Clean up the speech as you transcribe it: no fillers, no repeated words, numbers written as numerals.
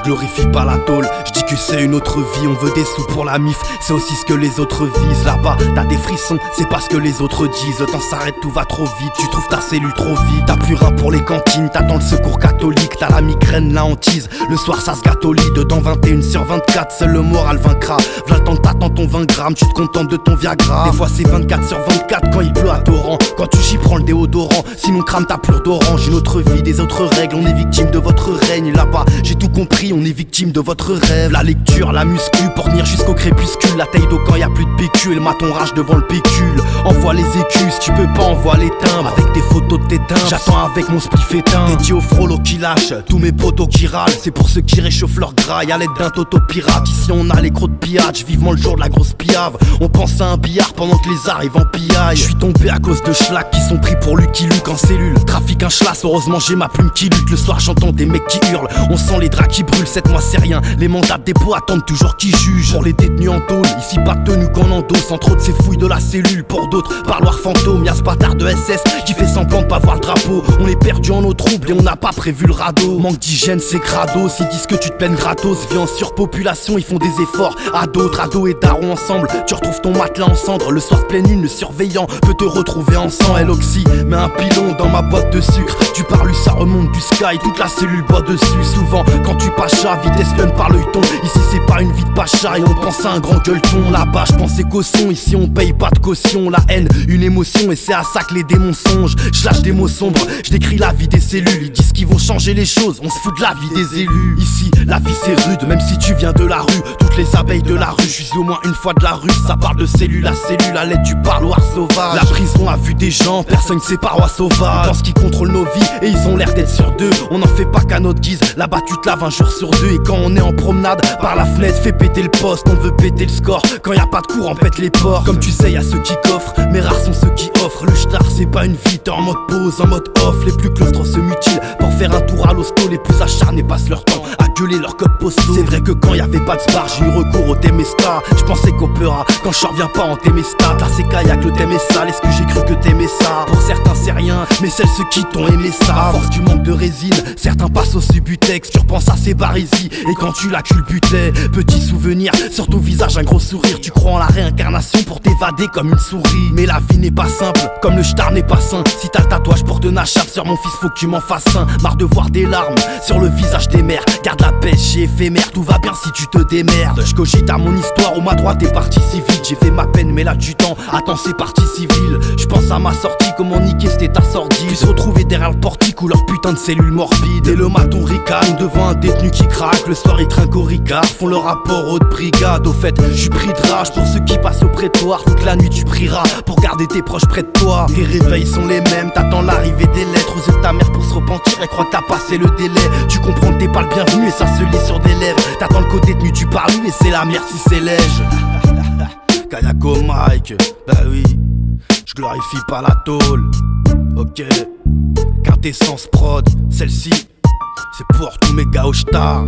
Je glorifie pas la tôle, je dis que c'est une autre vie. On veut des sous pour la mif, c'est aussi ce que les autres visent. Là-bas, t'as des frissons, c'est pas ce que les autres disent. Le temps s'arrête, tout va trop vite, tu trouves ta cellule trop vide. T'as plus rien pour les cantines, t'attends le secours catholique. T'as la migraine, la hantise, le soir ça se gâte au lit. Dedans 21/24, seul le moral vaincra. V'là le temps que t'attends ton 20 grammes, tu te contentes de ton Viagra. Des fois c'est 24/24 quand il pleut à torrent. Quand tu chies, prends le déodorant, sinon crame ta pleure d'orange. Une autre vie, des autres règles, on est victime de votre règne. Là-bas, j'ai tout compris, on est victime de votre rêve. La lecture, la muscu, pour tenir jusqu'au crépuscule. La taille d'eau quand y a plus de PQ, et le maton rage devant le pécule. Envoie les écus, tu peux pas, envoie les timbres. Avec tes photos de tes timbres, j'attends avec mon spliff éteint. Dédié au frollo qui lâche, tous mes potos qui râlent. C'est pour ceux qui réchauffent leur graille à l'aide d'un toto pirate. Ici on a les crocs de pillage, vivement le jour de la grosse piave. On pense à un billard pendant que les arrivent en pillaille. Je suis tombé à cause de schlack qui sont pris pour Lucky Luke en cellule. Trafic un schlass, heureusement j'ai ma plume qui lutte. Le soir j'entends des mecs qui hurlent, on sent les draps qui brûlent. 7 mois c'est rien, les mandats de dépôt attendent toujours qui jugent. Pour les détenus en tôle, ici pas de tenue qu'on endosse. Entre autres ces fouilles de la cellule, pour d'autres parloir fantôme. Y'a ce bâtard de SS qui fait semblant de pas voir le drapeau. On est perdu en eau trouble et on n'a pas prévu le radeau. Manque d'hygiène c'est crado, s'ils disent que tu te peines gratos. Vie en surpopulation, ils font des efforts à d'autres, ados et darons ensemble. Tu retrouves ton matelas en cendres, le soir de pleine lune, le surveillant peut te retrouver en sang. Elle oxy, met un pilon dans ma boîte de sucre. Tu parles, ça remonte du sky, toute la cellule boit dessus. Souvent quand tu pacha, vite espionne par l'œilleton. Ici c'est pas une vie de pacha et on pense à un grand gueuleton. Là-bas je pensais caution, ici on paye pas de caution. La haine, une émotion et c'est à ça que les démons songent. Je lâche des mots sombres, je décris la vie des cellules. Ils disent qu'ils vont changer les choses, on se fout de la vie des élus. Ici la vie c'est rude, même si tu viens de la rue. Toutes les abeilles de la rue, je suis au moins une fois de la rue. Ça parle de cellule à cellule à l'aide du parloir sauvage. La prison a vu des gens, personne ne sait parois sauvage. Ils pensent qu'ils contrôlent nos vies et ils ont l'air d'être sur deux. On n'en fait pas qu'à notre guise, là-bas tu te laves un jour sur deux. Et quand on est en promenade, par la fenêtre fais péter le poste. On veut péter le score, quand y a pas de cours on pète les portes. Comme tu sais y'a ceux qui coffrent, mais rares sont ceux qui offrent. Le star c'est pas une vie, t'es en mode pause, en mode off. Les plus claustres se mutilent pour faire un tour à l'hosto. Les plus acharnés passent leur temps à gueuler leur code postaux. C'est vrai que quand y avait pas de spar, j'ai eu recours au Temesta. Je pensais qu'au peur, quand je reviens pas en Temesta. Là c'est kayak, le thème est sale, est-ce que j'ai cru que t'aimais ça? Pour certains c'est rien, mais celles ceux qui t'ont aimé ça. À force du manque de résine, certains passent au subutex. Tu repenses à ces barésies, et quand tu la culbutais. Petit souvenir, sur ton visage un gros sourire. Tu crois en la réincarnation pour t'évader comme une souris. Mais la vie n'est pas simple, comme le star n'est pas sain. Si t'as le tatouage pour te nachap sur mon fils, faut que tu m'en fasses un. Marre de voir des larmes sur le visage des mères. Garde la pêche et éphémère, tout va bien si tu te démerdes. Je cogite à mon histoire, où ma droite est partie si vite. J'ai fait ma peine mais là du temps, attends c'est parti civil. Je pense à ma sortie, comment niquer cet état sordide. Puis se retrouver derrière le portique ou leur putain de cellule morbide. Et le maton ricane devant un détenu qui craque. Le soir ils trinquent au ricard, font le rapport aux de brigade. Au fait, je suis pris de rage pour ceux qui passent au prétoire. Toute la nuit tu prieras pour garder tes proches près de toi. Tes réveils sont les mêmes, t'attends l'arrivée des lettres aux yeux de ta mère pour se repentir et crois que t'as passé le délai. Tu comprends que t'es pas le bienvenu et ça se lit sur des lèvres. T'attends le côté tenu, tu parles et c'est la merde si c'est lège. Kayako Mike, bah oui, je glorifie pas la tôle. Ok, quintessence prod, celle-ci, c'est pour tous mes gars au star.